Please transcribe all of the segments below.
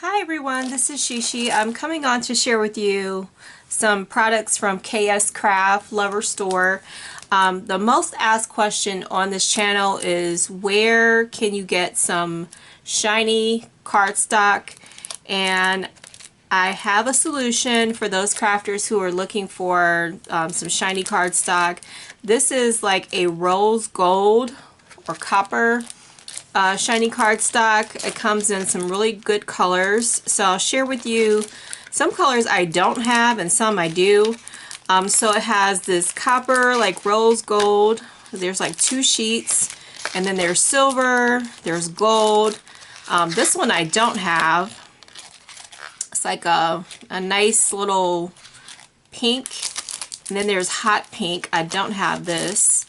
Hi everyone, this is SheShe. I'm coming on to share with you some products from Kscraft Lover Store. The most asked question on this channel is where can you get some shiny cardstock, and I have a solution for those crafters who are looking for some shiny cardstock. This is like a rose gold or copper shiny cardstock. It comes in some really good colors, so I'll share with you some colors I don't have and some I do. So it has this copper, like rose gold. There's like 2 sheets, and then there's silver, there's gold. This one I don't have. It's like a nice little pink, and then there's hot pink. I don't have this.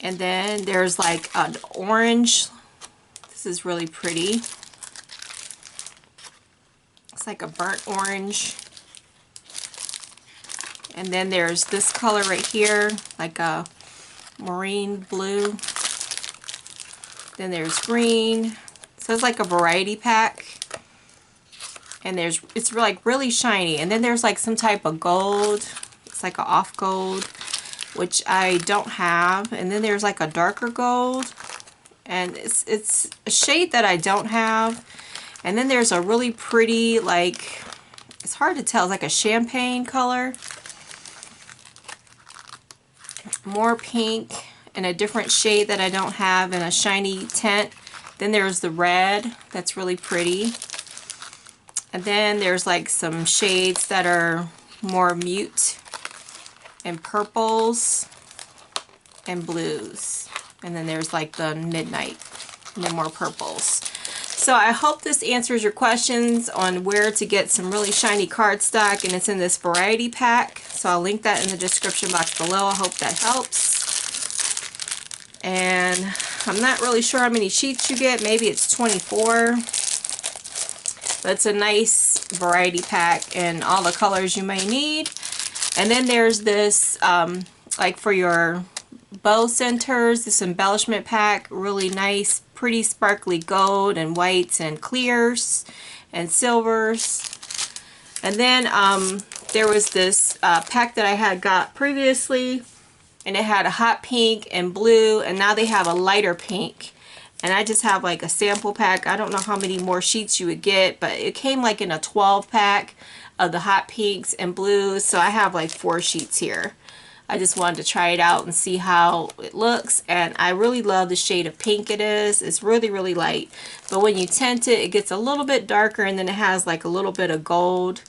And then there's like an orange. This is really pretty. It's like a burnt orange. And then there's this color right here, like a marine blue. Then there's green. So it's like a variety pack. And it's like really shiny. And then there's like some type of gold. It's like an off gold, which I don't have. And then there's like a darker gold, and it's a shade that I don't have. And then there's a really pretty, like, it's hard to tell, it's like a champagne color, more pink, and a different shade that I don't have in a shiny tint. Then there's the red, that's really pretty. And then there's like some shades that are more mute, and purples and blues, and then there's like the midnight, and then more purples. So I hope this answers your questions on where to get some really shiny cardstock, and it's in this variety pack, so I'll link that in the description box below. I hope that helps. And I'm not really sure how many sheets you get. Maybe it's 24, but it's a nice variety pack and all the colors you may need. And then there's this, like for your bow centers, this embellishment pack, really nice, pretty sparkly gold and whites and clears and silvers. And then there was this pack that I had got previously, and it had a hot pink and blue, and now they have a lighter pink. And I just have like a sample pack. I don't know how many more sheets you would get, but it came like in a 12 pack of the hot pinks and blues, so I have like 4 sheets here. I just wanted to try it out and see how it looks, and I really love the shade of pink it is. It's really, really light, but when you tint it, it gets a little bit darker, and then it has like a little bit of gold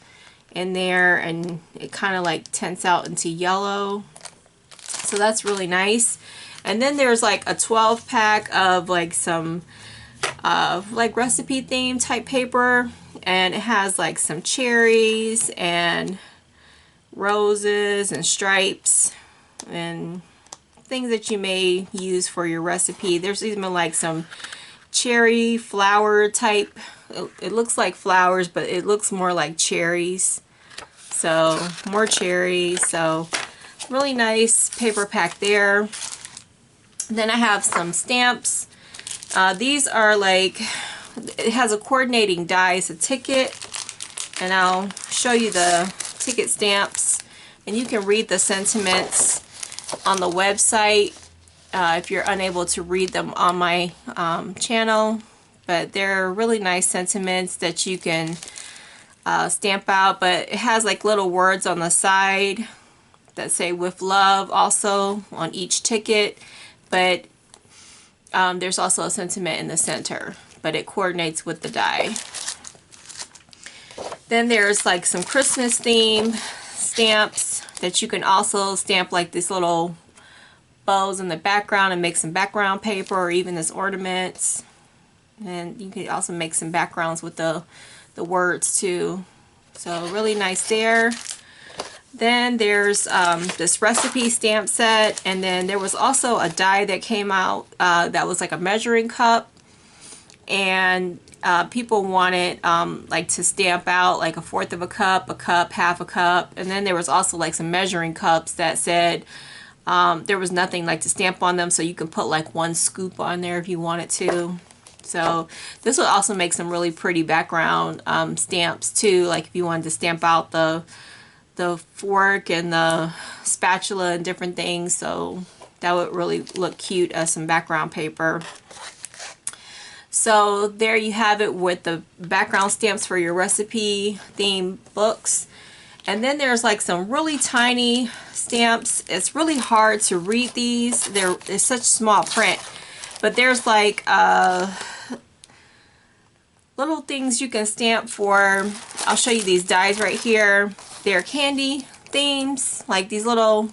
in there, and it kind of like tints out into yellow, so that's really nice. And then there's like a 12 pack of like some like recipe theme type paper, and it has like some cherries and roses and stripes and things that you may use for your recipe. There's even like some cherry flower type. It looks like flowers, but it looks more like cherries. So more cherries. So really nice paper pack there. Then I have some stamps. These are like, it has a coordinating die. It's a ticket, and I'll show you the ticket stamps, and you can read the sentiments on the website if you're unable to read them on my channel. But they're really nice sentiments that you can stamp out, but it has like little words on the side that say "with love" also on each ticket. But there's also a sentiment in the center, but it coordinates with the die. Then there's like some Christmas theme stamps that you can also stamp like these little bows in the background and make some background paper, or even as ornaments. And you can also make some backgrounds with the words too. So really nice there. Then there's this recipe stamp set, and then there was also a die that came out that was like a measuring cup, and people wanted like to stamp out like 1/4 of a cup, 1/2 a cup, and then there was also like some measuring cups that said there was nothing like to stamp on them, so you can put like 1 scoop on there if you wanted to. So this would also make some really pretty background stamps too, like if you wanted to stamp out the fork and the spatula and different things. So that would really look cute as some background paper. So there you have it with the background stamps for your recipe theme books. And then there's like some really tiny stamps. It's really hard to read these. It's such small print. But there's like little things you can stamp for. I'll show you these dies right here. They're candy themes, like these little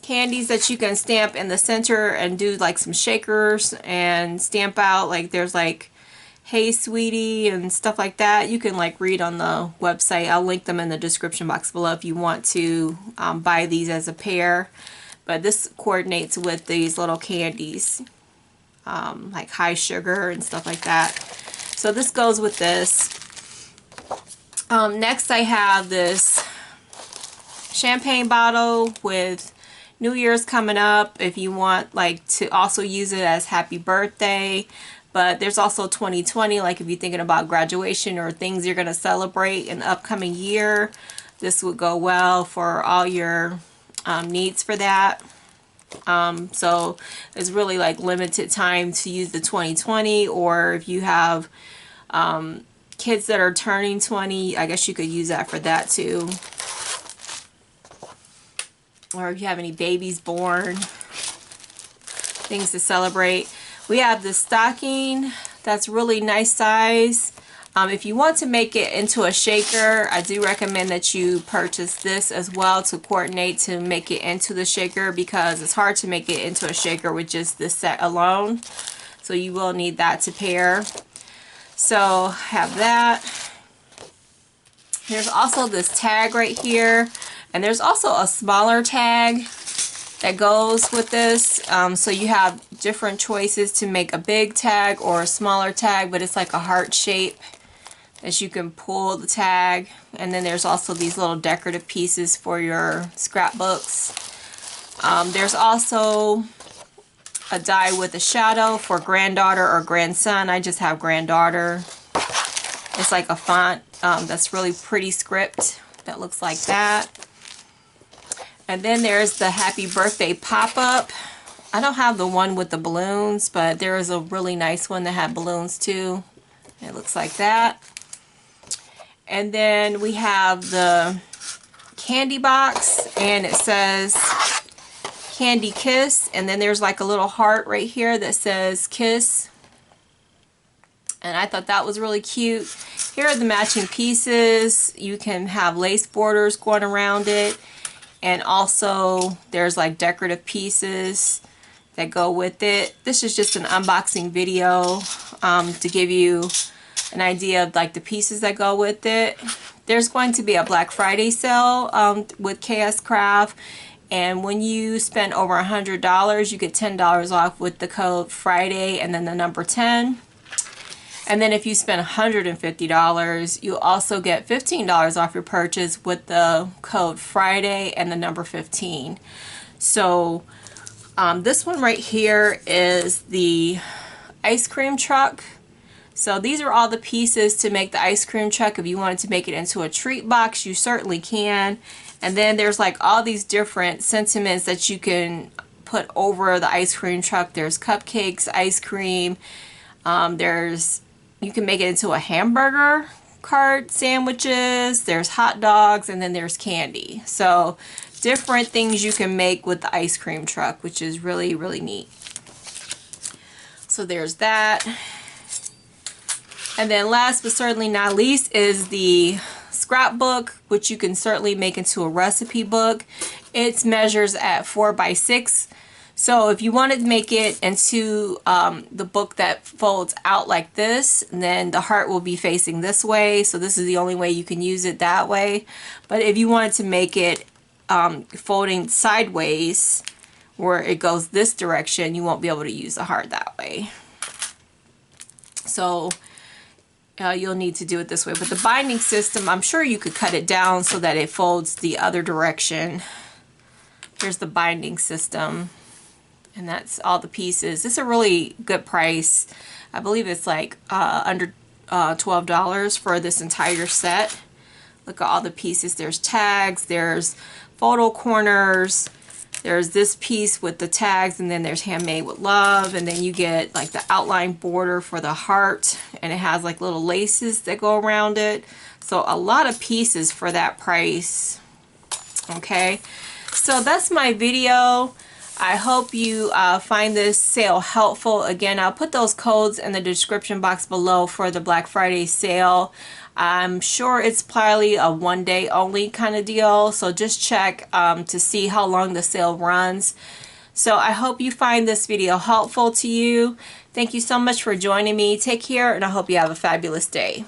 candies that you can stamp in the center and do like some shakers and stamp out. Like there's like Hey Sweetie and stuff like that. You can like read on the website. I'll link them in the description box below if you want to buy these as a pair. But this coordinates with these little candies, like high sugar and stuff like that. So this goes with this. Next I have this champagne bottle with New Year's coming up. If you want like to also use it as happy birthday. But there's also 2020, like if you're thinking about graduation or things you're going to celebrate in the upcoming year, this would go well for all your needs for that. So it's really like limited time to use the 2020, or if you have kids that are turning 20, I guess you could use that for that too. Or if you have any babies born, things to celebrate. We have the stocking that's really nice size. If you want to make it into a shaker, I do recommend that you purchase this as well to coordinate to make it into the shaker, because it's hard to make it into a shaker with just this set alone. So you will need that to pair. So have that. There's also this tag right here, and there's also a smaller tag that goes with this. So you have different choices to make a big tag or a smaller tag, but it's like a heart shape that you can pull the tag. And then there's also these little decorative pieces for your scrapbooks. There's also a die with a shadow for granddaughter or grandson. I just have granddaughter. It's like a font that's really pretty script that looks like that. And then there's the happy birthday pop-up. I don't have the one with the balloons, but there is a really nice one that had balloons too. It looks like that. And then we have the candy box, and it says Candy Kiss, and then there's like a little heart right here that says Kiss. And I thought that was really cute. Here are the matching pieces. You can have lace borders going around it. And also there's like decorative pieces that go with it. This is just an unboxing video to give you an idea of like the pieces that go with it. There's going to be a Black Friday sale with Kscraft. And when you spend over $100, you get $10 off with the code Friday and then the number 10. And then if you spend $150, you also get $15 off your purchase with the code Friday and the number 15. So this one right here is the ice cream truck. So these are all the pieces to make the ice cream truck. If you wanted to make it into a treat box, you certainly can. And then there's like all these different sentiments that you can put over the ice cream truck. There's cupcakes, ice cream. You can make it into a hamburger cart, sandwiches, there's hot dogs, and then there's candy. So different things you can make with the ice cream truck, which is really, really neat. So there's that. And then last but certainly not least is the scrapbook, which you can certainly make into a recipe book. It measures at 4 by 6. So if you wanted to make it into the book that folds out like this, then the heart will be facing this way. So this is the only way you can use it that way. But if you wanted to make it folding sideways, where it goes this direction, you won't be able to use the heart that way. So you'll need to do it this way. But the binding system, I'm sure you could cut it down so that it folds the other direction. Here's the binding system. And that's all the pieces. It's a really good price. I believe it's like under $12 for this entire set. Look at all the pieces. There's tags, there's photo corners, there's this piece with the tags, and then there's handmade with love, and then you get like the outline border for the heart, and it has like little laces that go around it. So a lot of pieces for that price. Okay, so that's my video. I hope you find this sale helpful. Again, I'll put those codes in the description box below for the Black Friday sale. I'm sure it's probably a one-day only kind of deal, so just check to see how long the sale runs. So I hope you find this video helpful to you. Thank you so much for joining me. Take care, and I hope you have a fabulous day.